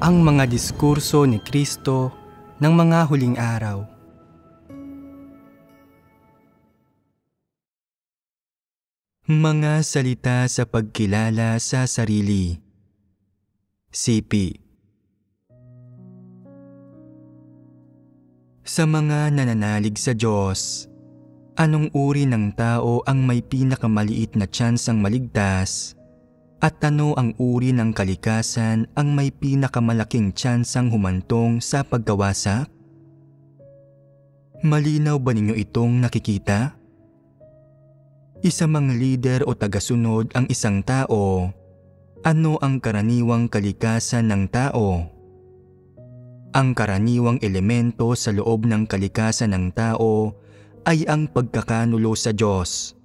Ang mga diskurso ni Kristo ng mga huling araw. Mga salita sa pagkilala sa sarili. Sipi. Sa mga nananalig sa Diyos, anong uri ng tao ang may pinakamaliit na tsansang maligtas? At ano ang uri ng kalikasan ang may pinakamalaking tsansang humantong sa pagkawasak? Malinaw ba ninyo itong nakikita? Isa mang lider o tagasunod ang isang tao. Ano ang karaniwang kalikasan ng tao? Ang karaniwang elemento sa loob ng kalikasan ng tao ay ang pagkakanulo sa Diyos.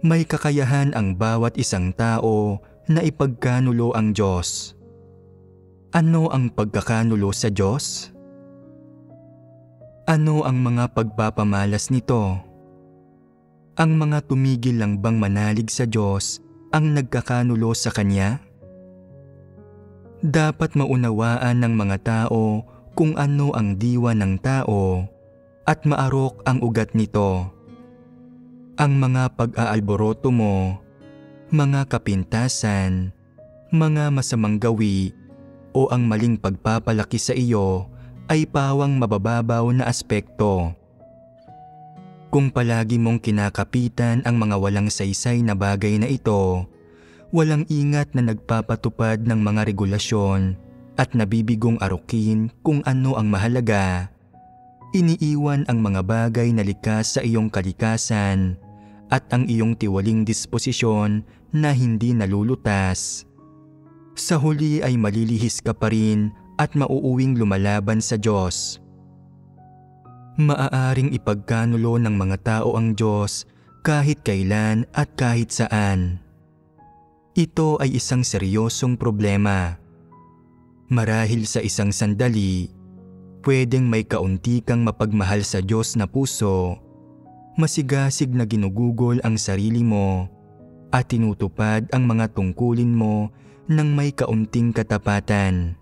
May kakayahan ang bawat isang tao na ipagkanulo ang Diyos. Ano ang pagkakanulo sa Diyos? Ano ang mga pagpapamalas nito? Ang mga tumigil lang bang manalig sa Diyos ang nagkakanulo sa Kanya? Dapat maunawaan ng mga tao kung ano ang diwa ng tao at maarok ang ugat nito. Ang mga pag-aalboroto mo, mga kapintasan, mga masamang gawi, o ang maling pagpapalaki sa iyo ay pawang mabababaw na aspekto. Kung palagi mong kinakapitan ang mga walang saysay na bagay na ito, walang ingat na nagpapatupad ng mga regulasyon at nabibigong arukin kung ano ang mahalaga, iniiwan ang mga bagay na likas sa iyong kalikasan at ang iyong tiwaling disposisyon na hindi nalulutas. Sa huli ay malilihis ka pa rin at mauuwing lumalaban sa Diyos. Maaaring ipagkanulo ng mga tao ang Diyos kahit kailan at kahit saan. Ito ay isang seryosong problema. Marahil sa isang sandali, pwedeng may kaunti kang mapagmahal sa Diyos na puso, masigasig na ginugugol ang sarili mo at tinutupad ang mga tungkulin mo ng may kaunting katapatan.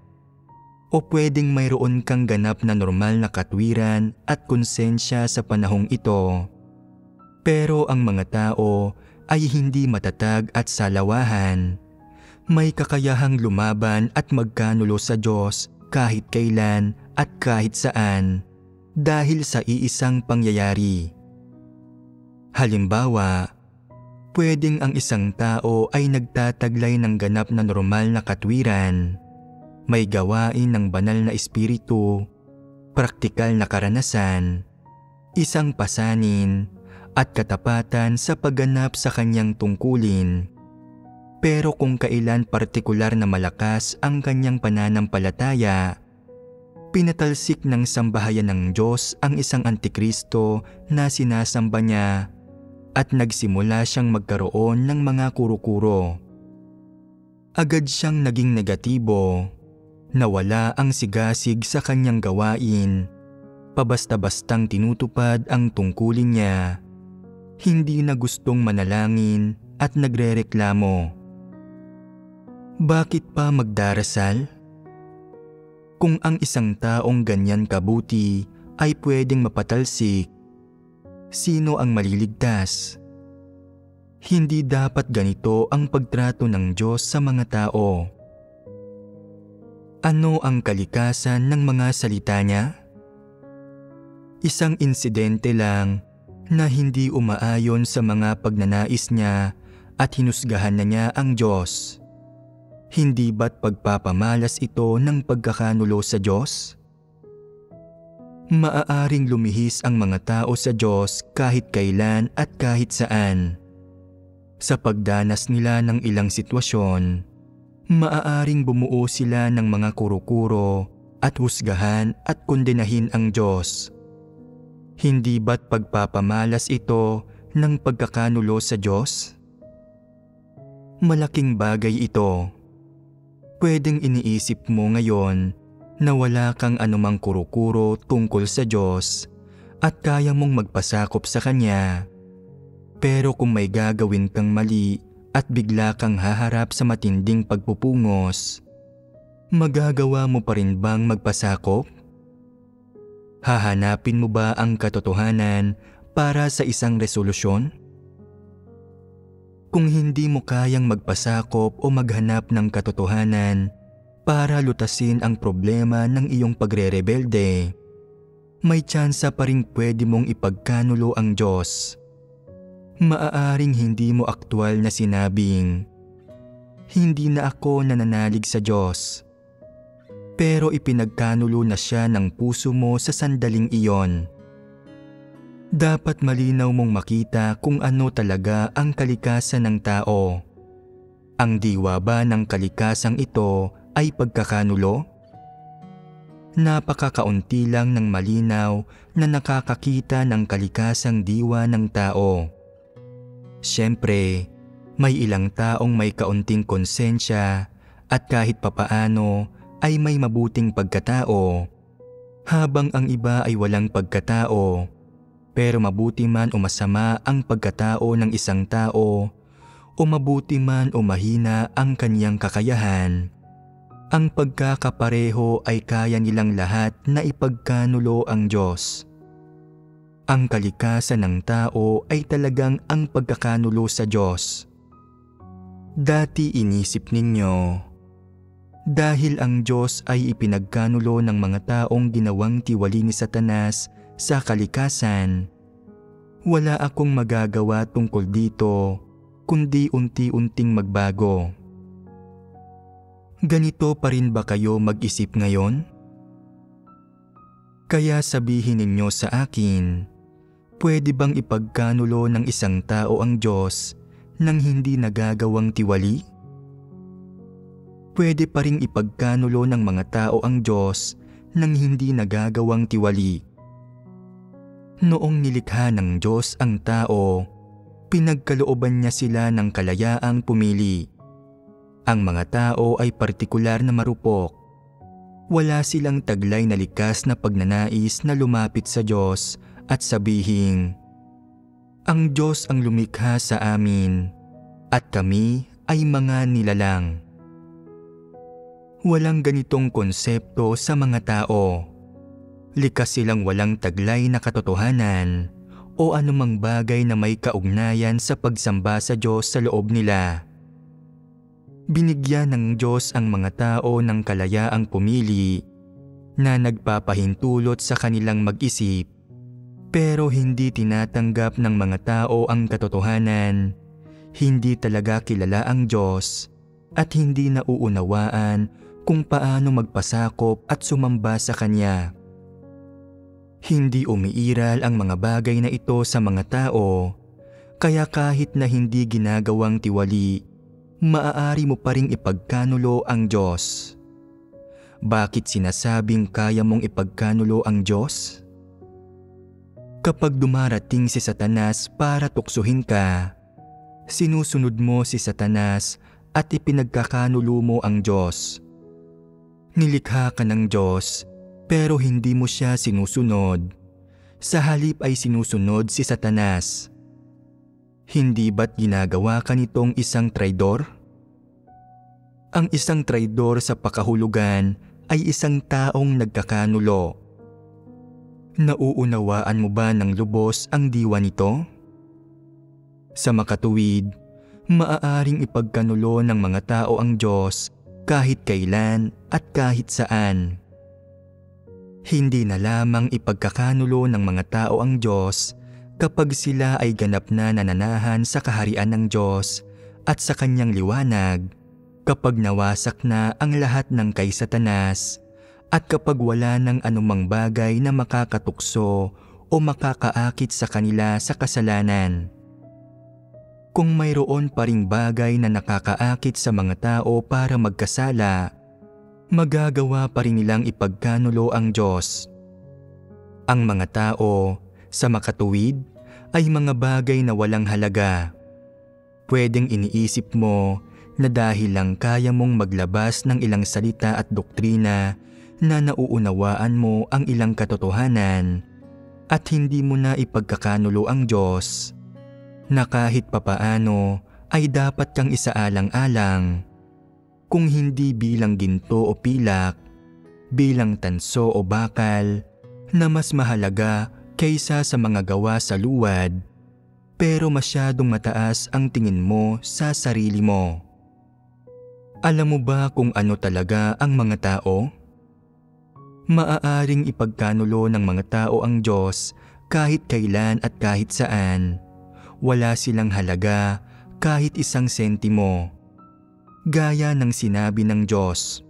O pwedeng mayroon kang ganap na normal na katwiran at konsensya sa panahong ito. Pero ang mga tao ay hindi matatag at salawahan. May kakayahang lumaban at magkanulo sa Diyos kahit kailan at kahit saan dahil sa iisang pangyayari. Halimbawa, pwedeng ang isang tao ay nagtataglay ng ganap na normal na katwiran, may gawain ng banal na espiritu, praktikal na karanasan, isang pasanin, at katapatan sa pagganap sa kanyang tungkulin. Pero kung kailan partikular na malakas ang kanyang pananampalataya, pinatalsik ng sambahayan ng Diyos ang isang antikristo na sinasamba niya at nagsimula siyang magkaroon ng mga kuro-kuro. Agad siyang naging negatibo, nawala ang sigasig sa kanyang gawain, pabasta-bastang tinutupad ang tungkulin niya, hindi na gustong manalangin at nagrereklamo. Bakit pa magdarasal? Kung ang isang taong ganyan kabuti ay pwedeng mapatalsik, sino ang maliligtas? Hindi dapat ganito ang pagtrato ng Diyos sa mga tao. Ano ang kalikasan ng mga salita niya? Isang insidente lang na hindi umaayon sa mga pagnanais niya at hinusgahan na niya ang Diyos. Hindi ba't pagpapamalas ito ng pagkakanulo sa Diyos? Maaaring lumihis ang mga tao sa Diyos kahit kailan at kahit saan. Sa pagdanas nila ng ilang sitwasyon, maaaring bumuo sila ng mga kuro-kuro at husgahan at kondenahin ang Diyos. Hindi ba't pagpapamalas ito ng pagkakanulo sa Diyos? Malaking bagay ito. Pwedeng iniisip mo ngayon na wala kang anumang kuro-kuro tungkol sa Diyos at kaya mong magpasakop sa Kanya. Pero kung may gagawin kang mali at bigla kang haharap sa matinding pagpupungos, magagawa mo pa rin bang magpasakop? Hahanapin mo ba ang katotohanan para sa isang resolusyon? Kung hindi mo kayang magpasakop o maghanap ng katotohanan para lutasin ang problema ng iyong pagre-rebelde, may tsansa pa ring pwede mong ipagkanulo ang Diyos. Maaaring hindi mo aktwal na sinabing, "Hindi na ako nananalig sa Diyos." Pero ipinagkanulo na siya ng puso mo sa sandaling iyon. Dapat malinaw mong makita kung ano talaga ang kalikasan ng tao. Ang diwa ba ng kalikasang ito ay pagkakanulo? Napakakaunti lang ng malinaw na nakakakita ng kalikasang diwa ng tao. Siyempre, may ilang taong may kaunting konsensya at kahit papaano ay may mabuting pagkatao, habang ang iba ay walang pagkatao. Pero mabuti man o masama ang pagkatao ng isang tao, o mabuti man o mahina ang kaniyang kakayahan, ang pagkakapareho ay kaya nilang lahat na ipagkanulo ang Diyos. Ang kalikasan ng tao ay talagang ang pagkakanulo sa Diyos. Dati inisip ninyo, dahil ang Diyos ay ipinagkanulo ng mga taong ginawang tiwali ni Satanas sa kalikasan, wala akong magagawa tungkol dito kundi unti-unting magbago. Ganito pa rin ba kayo mag-isip ngayon? Kaya sabihin ninyo sa akin, pwede bang ipagkanulo ng isang tao ang Diyos nang hindi nagagawang tiwali? Pwede pa ring ipagkanulo ng mga tao ang Diyos nang hindi nagagawang tiwali. Noong nilikha ng Diyos ang tao, pinagkalooban niya sila ng kalayaang pumili. Ang mga tao ay partikular na marupok. Wala silang taglay na likas na pagnanais na lumapit sa Diyos at sabihin, "Ang Diyos ang lumikha sa amin, at kami ay mga nilalang." Walang ganitong konsepto sa mga tao. Likas silang walang taglay na katotohanan o anumang bagay na may kaugnayan sa pagsamba sa Diyos sa loob nila. Binigyan ng Diyos ang mga tao ng kalayaang pumili na nagpapahintulot sa kanilang mag-isip, pero hindi tinatanggap ng mga tao ang katotohanan, hindi talaga kilala ang Diyos, at hindi nauunawaan kung paano magpasakop at sumamba sa Kanya. Hindi umiiral ang mga bagay na ito sa mga tao, kaya kahit na hindi ginagawang tiwali, maaari mo pa ring ipagkanulo ang Diyos. Bakit sinasabing kaya mong ipagkanulo ang Diyos? Kapag dumarating si Satanas para tuksohin ka, sinusunod mo si Satanas at ipinagkakanulo mo ang Diyos. Nilikha ka ng Diyos pero hindi mo siya sinusunod. Sa halip ay sinusunod si Satanas. Hindi ba't ginagawa ka nitong isang traidor? Ang isang traidor sa pakahulugan ay isang taong nagkakanulo. Nauunawaan mo ba ng lubos ang diwa nito? Sa makatuwid, maaaring ipagkanulo ng mga tao ang Diyos kahit kailan at kahit saan. Hindi na lamang ipagkakanulo ng mga tao ang Diyos kapag sila ay ganap na nananahan sa kaharian ng Diyos at sa Kanyang liwanag, kapag nawasak na ang lahat ng kay Satanas, at kapag wala ng anumang bagay na makakatukso o makakaakit sa kanila sa kasalanan. Kung mayroon pa ring bagay na nakakaakit sa mga tao para magkasala, magagawa pa rin nilang ipagkanulo ang Diyos. Ang mga tao, sa makatuwid, ay mga bagay na walang halaga. Pwedeng iniisip mo na dahil lang kaya mong maglabas ng ilang salita at doktrina na nauunawaan mo ang ilang katotohanan at hindi mo na ipagkakanulo ang Diyos, na kahit papaano ay dapat kang isaalang-alang. kung hindi bilang ginto o pilak, bilang tanso o bakal, na mas mahalaga kaysa sa mga gawa sa luwad, pero masyadong mataas ang tingin mo sa sarili mo. Alam mo ba kung ano talaga ang mga tao? Maaaring ipagkanulo ng mga tao ang Diyos kahit kailan at kahit saan. Wala silang halaga kahit isang sentimo. Gaya ng sinabi ng Diyos.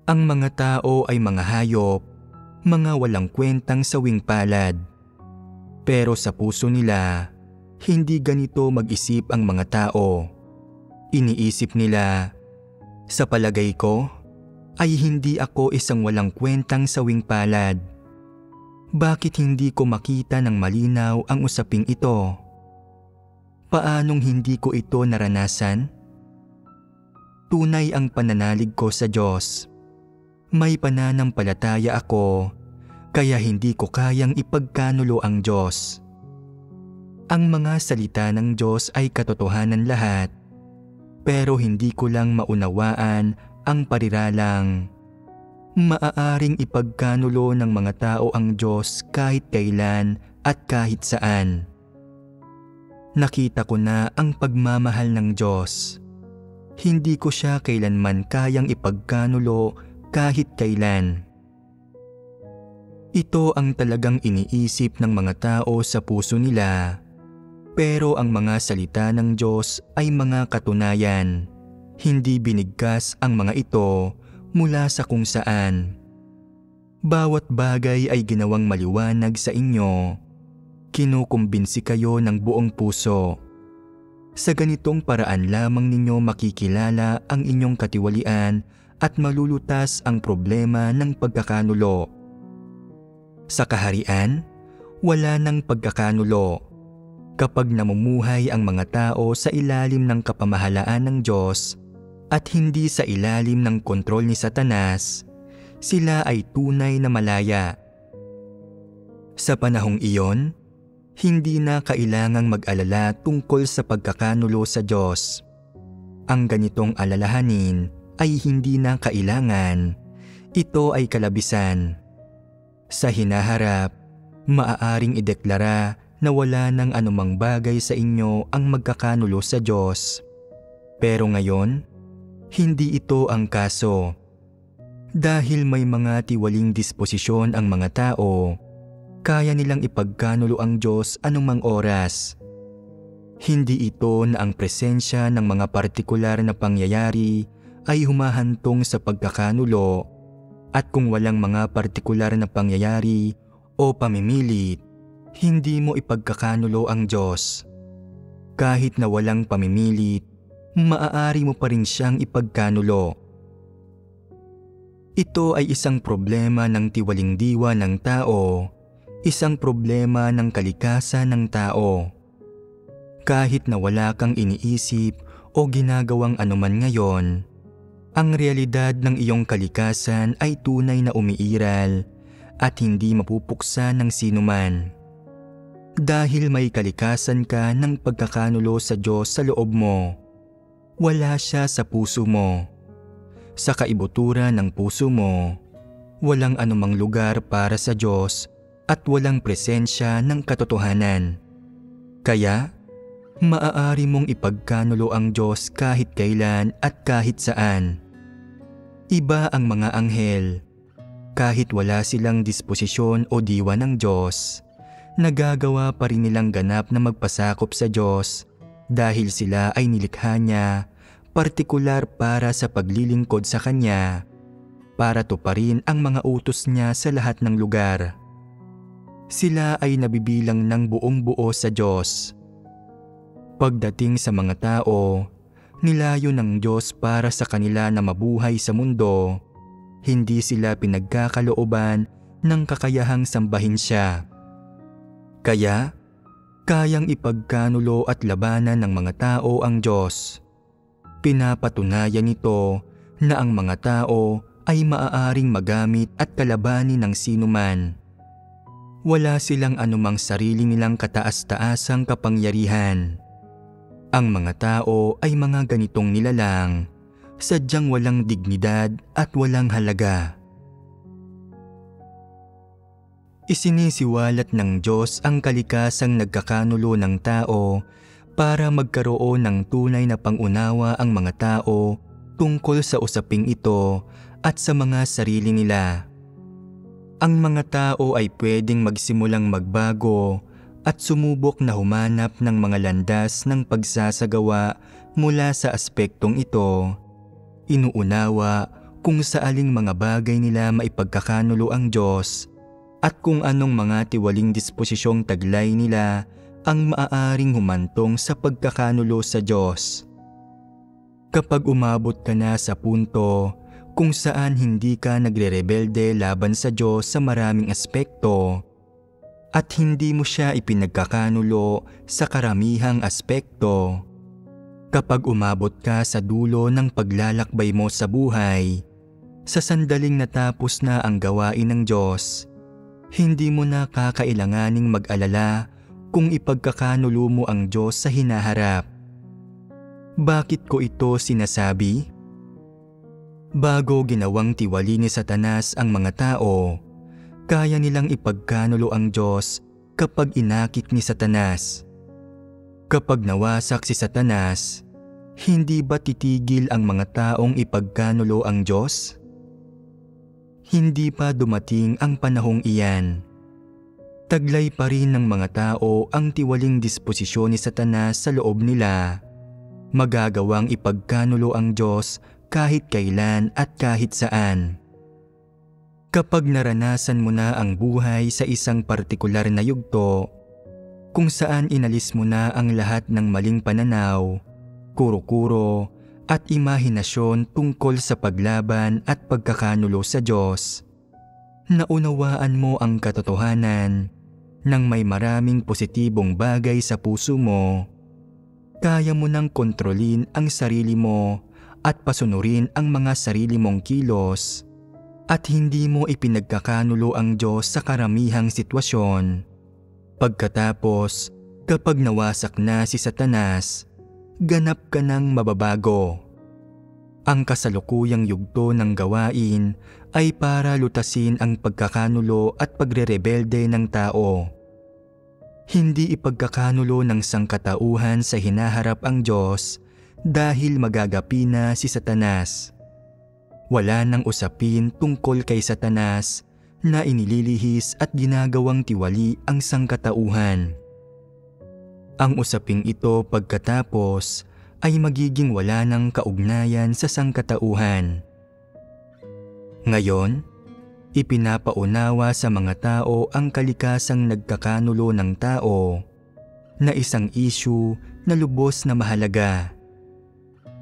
Ang mga tao ay mga hayop, mga walang kwentang sawing palad. Pero sa puso nila, hindi ganito mag-isip ang mga tao. Iniisip nila, sa palagay ko, ay hindi ako isang walang kwentang sawing palad. Bakit hindi ko makita ng malinaw ang usaping ito? Paanong hindi ko ito naranasan? Tunay ang pananalig ko sa Diyos. May pananampalataya ako, kaya hindi ko kayang ipagkanulo ang Diyos. Ang mga salita ng Diyos ay katotohanan lahat, pero hindi ko lang maunawaan ang pariralang. Maaaring ipagkanulo ng mga tao ang Diyos kahit kailan at kahit saan. Nakita ko na ang pagmamahal ng Diyos. Hindi ko siya kailanman kayang ipagkanulo kahit kailan. Ito ang talagang iniisip ng mga tao sa puso nila, pero ang mga salita ng Diyos ay mga katunayan. Hindi binigkas ang mga ito mula sa kung saan. Bawat bagay ay ginawang maliwanag sa inyo. Kinukumbinsi kayo ng buong puso. Sa ganitong paraan lamang ninyo makikilala ang inyong katiwalian at malulutas ang problema ng pagkakanulo. Sa kaharian, wala nang pagkakanulo. Kapag namumuhay ang mga tao sa ilalim ng kapamahalaan ng Diyos at hindi sa ilalim ng kontrol ni Satanas, sila ay tunay na malaya. Sa panahong iyon, hindi na kailangang mag-alala tungkol sa pagkakanulo sa Diyos. Ang ganitong alalahanin ay hindi na kailangan. Ito ay kalabisan. Sa hinaharap, maaaring ideklara na wala ng anumang bagay sa inyo ang magkakanulo sa Diyos. Pero ngayon, hindi ito ang kaso. Dahil may mga tiwaling disposisyon ang mga tao, kaya nilang ipagkanulo ang Diyos anumang oras. Hindi ito na ang presensya ng mga partikular na pangyayari ay humahantong sa pagkakanulo, at kung walang mga partikular na pangyayari o pamimilit, hindi mo ipagkakanulo ang Diyos. Kahit na walang pamimilit, maaari mo pa rin siyang ipagkanulo. Ito ay isang problema ng tiwaling diwa ng tao, isang problema ng kalikasan ng tao. Kahit na wala kang iniisip o ginagawang anuman ngayon, ang realidad ng iyong kalikasan ay tunay na umiiral at hindi mapupuksa ng sinuman. Dahil may kalikasan ka ng pagkakanulo sa Diyos sa loob mo, wala siya sa puso mo. Sa kaibuturan ng puso mo, walang anumang lugar para sa Diyos at walang presensya ng katotohanan. Kaya, maaari mong ipagkanulo ang Diyos kahit kailan at kahit saan. Iba ang mga anghel. Kahit wala silang disposisyon o diwa ng Diyos, nagagawa pa rin nilang ganap na magpasakop sa Diyos dahil sila ay nilikha niya, partikular para sa paglilingkod sa Kanya, para tuparin ang mga utos niya sa lahat ng lugar. Sila ay nabibilang ng buong buo sa Diyos. Pagdating sa mga tao, nilayo ng Diyos para sa kanila na mabuhay sa mundo, hindi sila pinagkakalooban ng kakayahang sambahin siya. Kaya, kayang ipagkanulo at labanan ng mga tao ang Diyos. Pinapatunayan nito na ang mga tao ay maaaring magamit at kalabanin ng sinuman. Wala silang anumang sarili nilang kataas-taasang kapangyarihan. Ang mga tao ay mga ganitong nilalang, sadyang walang dignidad at walang halaga. Isinisiwalat ng Diyos ang kalikasang nagkakanulo ng tao para magkaroon ng tunay na pangunawa ang mga tao tungkol sa usaping ito at sa mga sarili nila. Ang mga tao ay pwedeng magsimulang magbago at sumubok na humanap ng mga landas ng pagsasagawa mula sa aspektong ito. Inuunawa kung sa aling mga bagay nila maipagkakanulo ang Diyos at kung anong mga tiwaling disposisyong taglay nila ang maaaring humantong sa pagkakanulo sa Diyos. Kapag umabot ka na sa punto kung saan hindi ka nagre-rebelde laban sa Diyos sa maraming aspekto at hindi mo siya ipinagkakanulo sa karamihang aspekto, kapag umabot ka sa dulo ng paglalakbay mo sa buhay, sa sandaling natapos na ang gawain ng Diyos, hindi mo na kakailanganing mag-alala kung ipagkakanulo mo ang Diyos sa hinaharap. Bakit ko ito sinasabi? Bago ginawang tiwali ni Satanas ang mga tao, kaya nilang ipagkanulo ang Diyos kapag inakit ni Satanas. Kapag nawasak si Satanas, hindi ba titigil ang mga taong ipagkanulo ang Diyos? Hindi pa dumating ang panahong iyan. Taglay pa rin ng mga tao ang tiwaling disposisyon ni Satanas sa loob nila. Magagawang ipagkanulo ang Diyos kahit kailan at kahit saan. Kapag naranasan mo na ang buhay sa isang partikular na yugto, kung saan inalis mo na ang lahat ng maling pananaw, kuro-kuro at imahinasyon tungkol sa paglaban at pagkakanulo sa Diyos, naunawaan mo ang katotohanan ng may maraming positibong bagay sa puso mo, kaya mo nang kontrolin ang sarili mo at pasunurin ang mga sarili mong kilos at hindi mo ipinagkakanulo ang Diyos sa karamihang sitwasyon. Pagkatapos, kapag nawasak na si Satanas, ganap ka ng mababago. Ang kasalukuyang yugto ng gawain ay para lutasin ang pagkakanulo at pagrerebelde ng tao. Hindi ipagkakanulo ng sangkatauhan sa hinaharap ang Diyos dahil magagapi na si Satanas. Wala nang usapin tungkol kay Satanas na inililihis at ginagawang tiwali ang sangkatauhan. Ang usaping ito pagkatapos ay magiging wala ng kaugnayan sa sangkatauhan. Ngayon, ipinapaunawa sa mga tao ang kalikasang nagkakanulo ng tao na isang issue na lubos na mahalaga.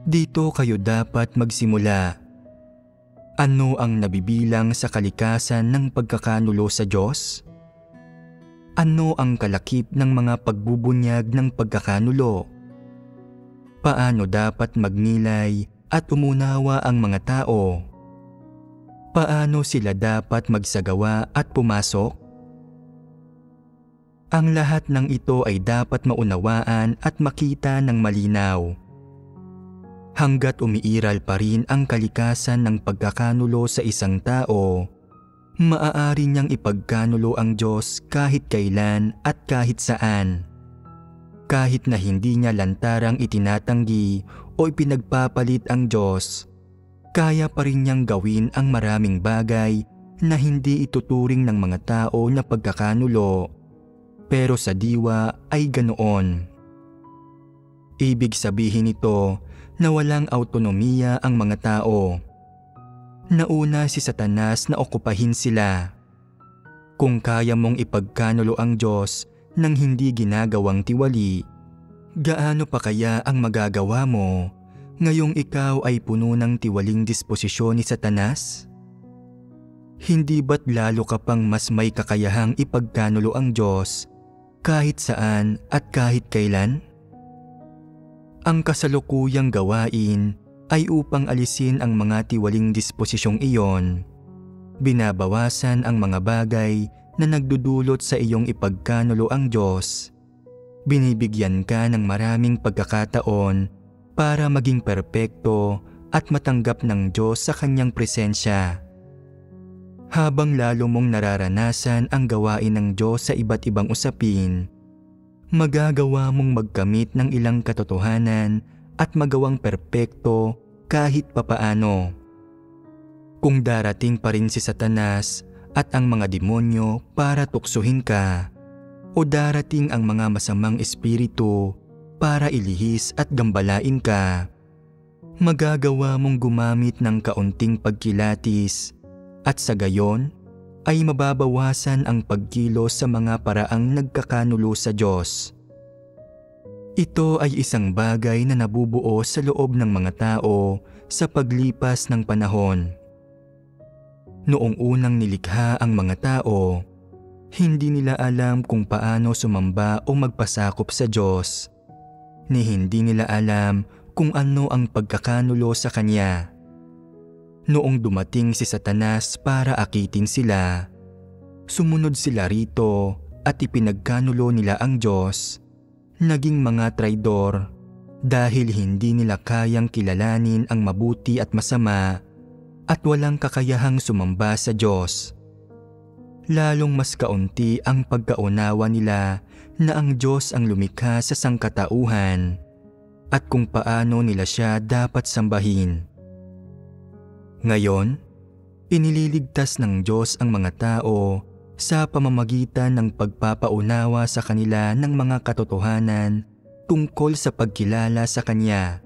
Dito kayo dapat magsimula. Ano ang nabibilang sa kalikasan ng pagkakanulo sa Diyos? Ano ang kalakip ng mga pagbubunyag ng pagkakanulo? Paano dapat magnilay at umunawa ang mga tao? Paano sila dapat magsagawa at pumasok? Ang lahat ng ito ay dapat maunawaan at makita ng malinaw. Hanggat umiiral pa rin ang kalikasan ng pagkakanulo sa isang tao, maaari niyang ipagkanulo ang Diyos kahit kailan at kahit saan. Kahit na hindi niya lantarang itinatanggi o ipinagpapalit ang Diyos, kaya pa rin niyang gawin ang maraming bagay na hindi ituturing ng mga tao na pagkakanulo, pero sa diwa ay ganoon. Ibig sabihin nito na walang autonomiya ang mga tao. Nauna si Satanas na okupahin sila. Kung kaya mong ipagkanulo ang Diyos nang hindi ginagawang tiwali, gaano pa kaya ang magagawa mo ngayong ikaw ay puno ng tiwaling disposisyon ni Satanas? Hindi ba't lalo ka pang mas may kakayahang ipagkanulo ang Diyos kahit saan at kahit kailan? Ang kasalukuyang gawain ay upang alisin ang mga tiwaling disposisyong iyon. Binabawasan ang mga bagay na nagdudulot sa iyong ipagkanulo ang Diyos. Binibigyan ka ng maraming pagkakataon para maging perpekto at matanggap ng Diyos sa kanyang presensya. Habang lalo mong nararanasan ang gawain ng Diyos sa iba't ibang usapin, magagawa mong magkamit ng ilang katotohanan at magawang perpekto kahit papaano. Kung darating pa rin si Satanas at ang mga demonyo para tuksuhin ka, o darating ang mga masamang espiritu para ilihis at gambalain ka, magagawa mong gumamit ng kaunting pagkilatis at sa gayon ay mababawasan ang pagkilos sa mga paraang nagkakanulo sa Diyos. Ito ay isang bagay na nabubuo sa loob ng mga tao sa paglipas ng panahon. Noong unang nilikha ang mga tao, hindi nila alam kung paano sumamba o magpasakop sa Diyos, ni hindi nila alam kung ano ang pagkakanulo sa Kanya. Noong dumating si Satanas para akitin sila, sumunod sila rito at ipinagkanulo nila ang Diyos, naging mga traidor dahil hindi nila kayang kilalanin ang mabuti at masama at walang kakayahang sumamba sa Diyos. Lalong mas kaunti ang pagkaunawa nila na ang Diyos ang lumikha sa sangkatauhan at kung paano nila siya dapat sambahin. Ngayon, inililigtas ng Diyos ang mga tao sa pamamagitan ng pagpapaunawa sa kanila ng mga katotohanan tungkol sa pagkilala sa Kanya,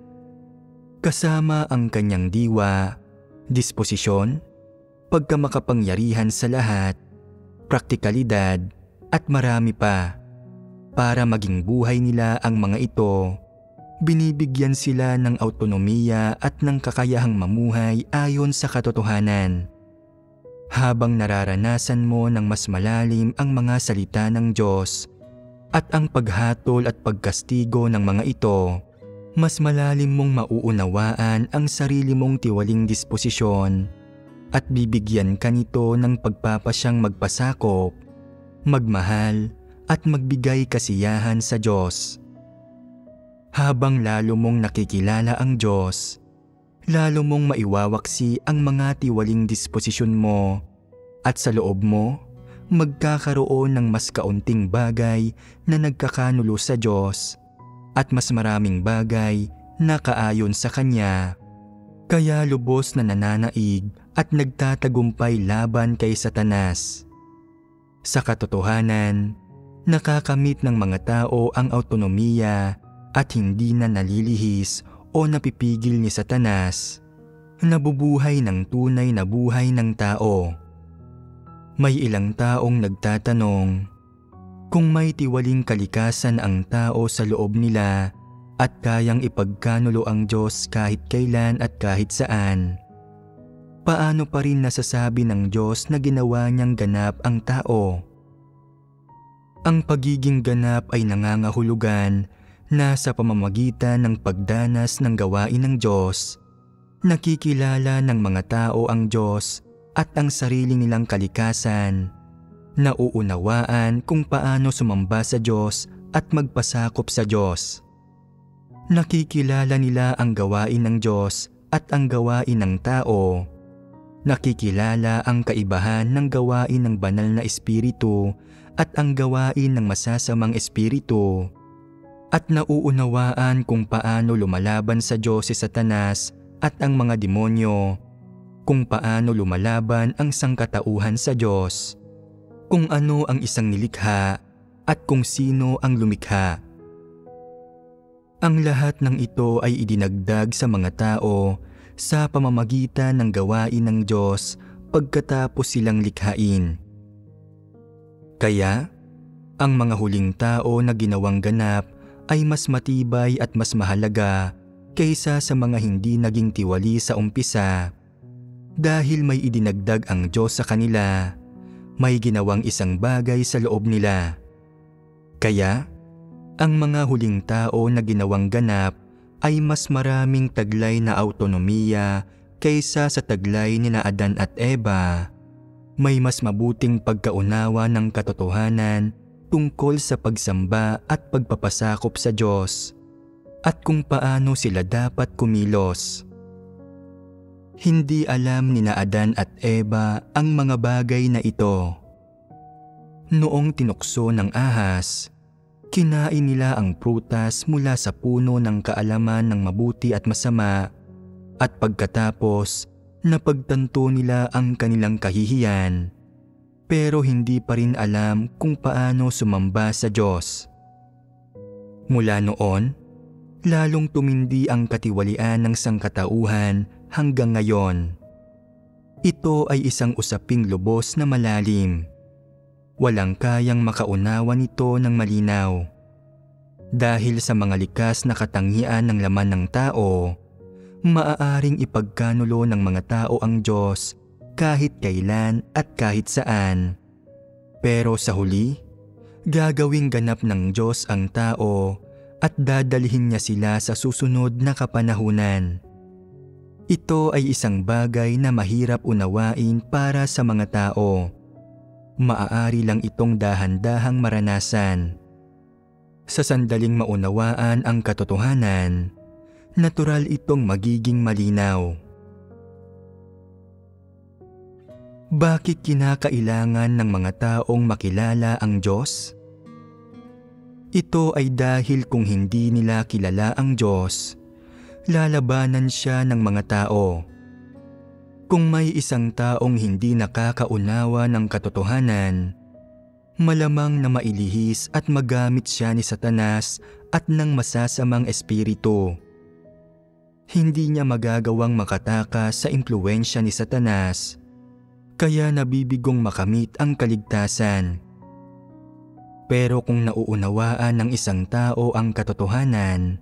kasama ang Kanyang diwa, disposisyon, pagkamakapangyarihan sa lahat, praktikalidad at marami pa. Para maging buhay nila ang mga ito, binibigyan sila ng autonomiya at ng kakayahang mamuhay ayon sa katotohanan. Habang nararanasan mo ng mas malalim ang mga salita ng Diyos at ang paghatol at pagkastigo ng mga ito, mas malalim mong mauunawaan ang sarili mong tiwaling disposisyon at bibigyan ka nito ng pagpapasyang magpasakop, magmahal at magbigay kasiyahan sa Diyos. Habang lalo mong nakikilala ang Diyos, lalo mong maiwawaksi ang mga tiwaling disposisyon mo at sa loob mo, magkakaroon ng mas kaunting bagay na nagkakanulo sa Diyos at mas maraming bagay na kaayon sa Kanya. Kaya lubos na nananaig at nagtatagumpay laban kay Satanas. Sa katotohanan, nakakamit ng mga tao ang autonomiya at hindi na nalilihis o napipigil ni Satanas, nabubuhay ng tunay na buhay ng tao. May ilang taong nagtatanong, kung may tiwaling kalikasan ang tao sa loob nila at kayang ipagkanulo ang Diyos kahit kailan at kahit saan, paano pa rin nasasabi ng Diyos na ginawa niyang ganap ang tao? Ang pagiging ganap ay nangangahulugan na sa pamamagitan ng pagdanas ng gawain ng Diyos, nakikilala ng mga tao ang Diyos at ang sarili nilang kalikasan, nauunawaan kung paano sumamba sa Diyos at magpasakop sa Diyos. Nakikilala nila ang gawain ng Diyos at ang gawain ng tao. Nakikilala ang kaibahan ng gawain ng banal na espiritu at ang gawain ng masasamang espiritu. At nauunawaan kung paano lumalaban sa Diyos si Satanas at ang mga demonyo, kung paano lumalaban ang sangkatauhan sa Diyos, kung ano ang isang nilikha at kung sino ang lumikha. Ang lahat ng ito ay idinagdag sa mga tao sa pamamagitan ng gawain ng Diyos pagkatapos silang likhain. Kaya, ang mga huling tao na ginawang ganap ay mas matibay at mas mahalaga kaysa sa mga hindi naging tiwali sa umpisa. Dahil may idinagdag ang Diyos sa kanila, may ginawang isang bagay sa loob nila. Kaya, ang mga huling tao na ginawang ganap ay mas maraming taglay na autonomiya kaysa sa taglay ni Adan at Eva. May mas mabuting pagkaunawa ng katotohanan tungkol sa pagsamba at pagpapasakop sa Diyos at kung paano sila dapat kumilos. Hindi alam nina Adan at Eva ang mga bagay na ito. Noong tinukso ng ahas, kinain nila ang prutas mula sa puno ng kaalaman ng mabuti at masama, at pagkatapos napagtanto nila ang kanilang kahihiyan, pero hindi pa rin alam kung paano sumamba sa Diyos. Mula noon, lalong tumindi ang katiwalian ng sangkatauhan hanggang ngayon. Ito ay isang usaping lubos na malalim. Walang kayang makaunawa nito ng malinaw. Dahil sa mga likas na katangian ng laman ng tao, maaaring ipagkanulo ng mga tao ang Diyos kahit kailan at kahit saan. Pero sa huli, gagawing ganap ng Diyos ang tao at dadalhin niya sila sa susunod na kapanahunan. Ito ay isang bagay na mahirap unawain para sa mga tao. Maaari lang itong dahan-dahang maranasan. Sa sandaling maunawaan ang katotohanan, natural itong magiging malinaw. Bakit kinakailangan ng mga taong makilala ang Diyos? Ito ay dahil kung hindi nila kilala ang Diyos, lalabanan siya ng mga tao. Kung may isang taong hindi nakakaunawa ng katotohanan, malamang na mailihis at magamit siya ni Satanas at ng masasamang espiritu. Hindi niya magagawang makatakas sa impluwensya ni Satanas, kaya nabibigong makamit ang kaligtasan. Pero kung nauunawaan ng isang tao ang katotohanan,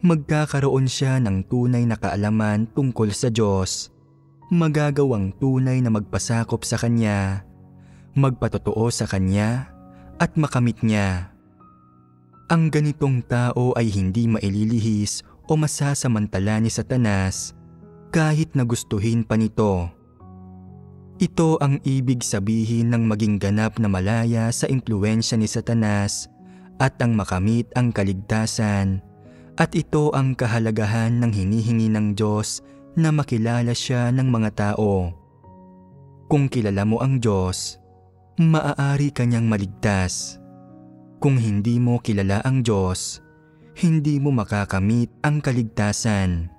magkakaroon siya ng tunay na kaalaman tungkol sa Diyos, magagawang tunay na magpasakop sa Kanya, magpatotoo sa Kanya, at makamit niya. Ang ganitong tao ay hindi maililihis o masasamantala ni Satanas kahit na gustuhin pa nito. Ito ang ibig sabihin ng maging ganap na malaya sa impluwensya ni Satanas at ang makamit ang kaligtasan, at ito ang kahalagahan ng hinihingi ng Diyos na makilala siya ng mga tao. Kung kilala mo ang Diyos, maaari kanyang maligtas. Kung hindi mo kilala ang Diyos, hindi mo makakamit ang kaligtasan.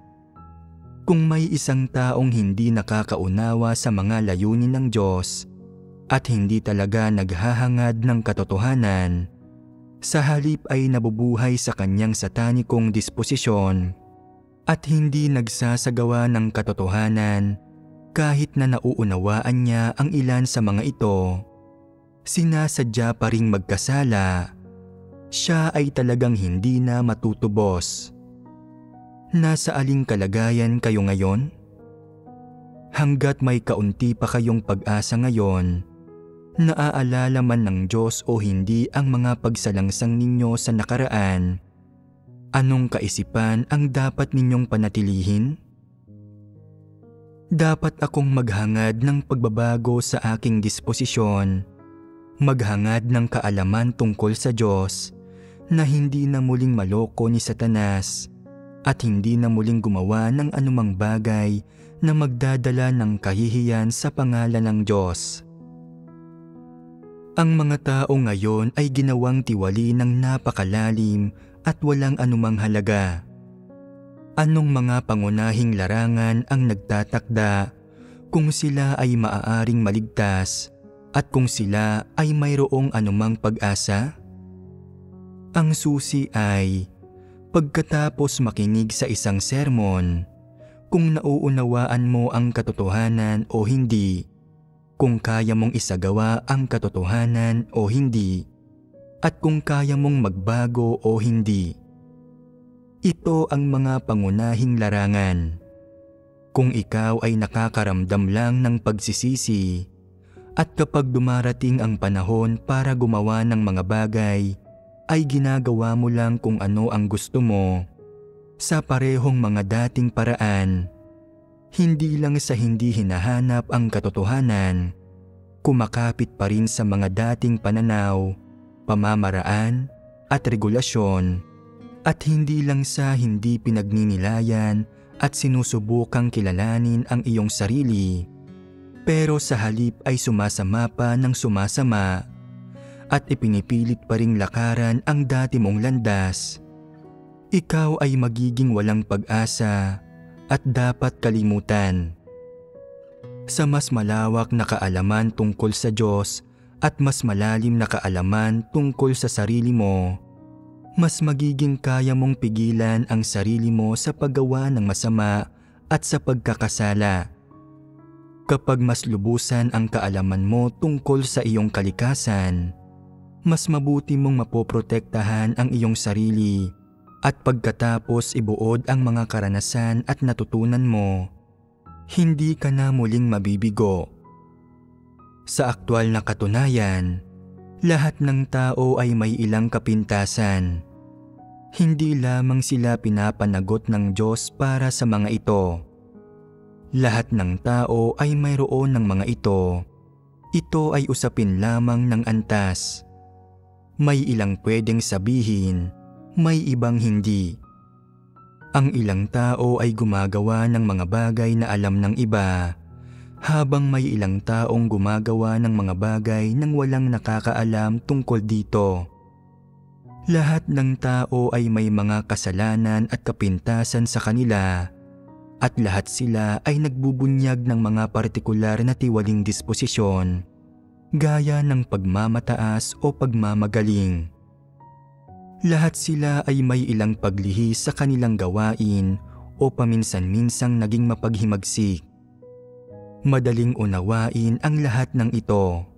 Kung may isang taong hindi nakakaunawa sa mga layunin ng Diyos at hindi talaga naghahangad ng katotohanan, sa halip ay nabubuhay sa kanyang satanikong disposisyon at hindi nagsasagawa ng katotohanan kahit na nauunawaan niya ang ilan sa mga ito, sinasadya pa ring magkasala, siya ay talagang hindi na matutubos. Nasa aling kalagayan kayo ngayon? Hanggat may kaunti pa kayong pag-asa ngayon, naaalala man ng Diyos o hindi ang mga pagsalangsang ninyo sa nakaraan, anong kaisipan ang dapat ninyong panatilihin? Dapat akong maghangad ng pagbabago sa aking disposisyon, maghangad ng kaalaman tungkol sa Diyos na hindi na muling maloko ni Satanas at hindi na muling gumawa ng anumang bagay na magdadala ng kahihiyan sa pangalan ng Diyos. Ang mga tao ngayon ay ginawang tiwali ng napakalalim at walang anumang halaga. Anong mga pangunahing larangan ang nagtatakda kung sila ay maaaring maligtas at kung sila ay mayroong anumang pag-asa? Ang susi ay, pagkatapos makinig sa isang sermon, kung nauunawaan mo ang katotohanan o hindi, kung kaya mong isagawa ang katotohanan o hindi, at kung kaya mong magbago o hindi. Ito ang mga pangunahing larangan. Kung ikaw ay nakakaramdam lang ng pagsisisi, at kapag dumarating ang panahon para gumawa ng mga bagay, ay ginagawa mo lang kung ano ang gusto mo, sa parehong mga dating paraan, hindi lang sa hindi hinahanap ang katotohanan, kumakapit pa rin sa mga dating pananaw, pamamaraan at regulasyon, at hindi lang sa hindi pinagninilayan at sinusubukang kilalanin ang iyong sarili, pero sa halip ay sumasama pa ng sumasama at ipinipilit pa ring lakaran ang dati mong landas, ikaw ay magiging walang pag-asa at dapat kalimutan. Sa mas malawak na kaalaman tungkol sa Diyos at mas malalim na kaalaman tungkol sa sarili mo, mas magiging kaya mong pigilan ang sarili mo sa paggawa ng masama at sa pagkakasala. Kapag mas lubusan ang kaalaman mo tungkol sa iyong kalikasan, mas mabuti mong mapoprotektahan ang iyong sarili at pagkatapos ibuod ang mga karanasan at natutunan mo, hindi ka na muling mabibigo. Sa aktwal na katunayan, lahat ng tao ay may ilang kapintasan. Hindi lamang sila pinapanagot ng Diyos para sa mga ito. Lahat ng tao ay mayroon ng mga ito. Ito ay usapin lamang ng antas. May ilang pwedeng sabihin, may ibang hindi. Ang ilang tao ay gumagawa ng mga bagay na alam ng iba, habang may ilang taong gumagawa ng mga bagay nang walang nakakaalam tungkol dito. Lahat ng tao ay may mga kasalanan at kapintasan sa kanila, at lahat sila ay nagbubunyag ng mga partikular na tiwaling disposisyon, gaya ng pagmamataas o pagmamagaling. Lahat sila ay may ilang paglihis sa kanilang gawain o paminsan-minsang naging mapaghimagsik. Madaling unawain ang lahat ng ito.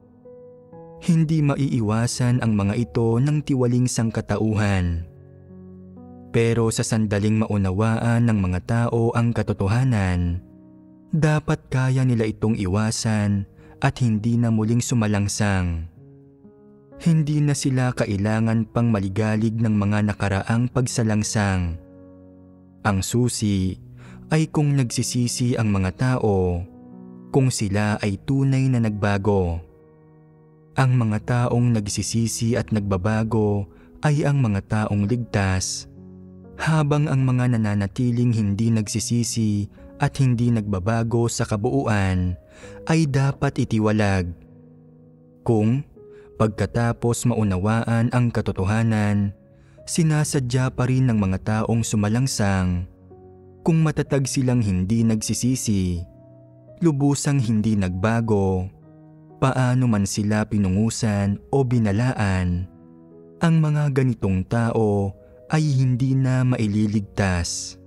Hindi maiiwasan ang mga ito ng tiwaling sangkatauhan. Pero sa sandaling maunawaan ng mga tao ang katotohanan, dapat kaya nila itong iwasan at hindi na muling sumalangsang. Hindi na sila kailangan pang maligalig ng mga nakaraang pagsalangsang. Ang susi ay kung nagsisisi ang mga tao, kung sila ay tunay na nagbago. Ang mga taong nagsisisi at nagbabago ay ang mga taong ligtas, habang ang mga nananatiling hindi nagsisisi at hindi nagbabago sa kabuuan ay dapat itiwalag. Kung pagkatapos maunawaan ang katotohanan, sinasadya pa rin ng mga taong sumalangsang, kung matatag silang hindi nagsisisi, lubusang hindi nagbago, paano man sila pinungusan o binalaan, ang mga ganitong tao ay hindi na maililigtas.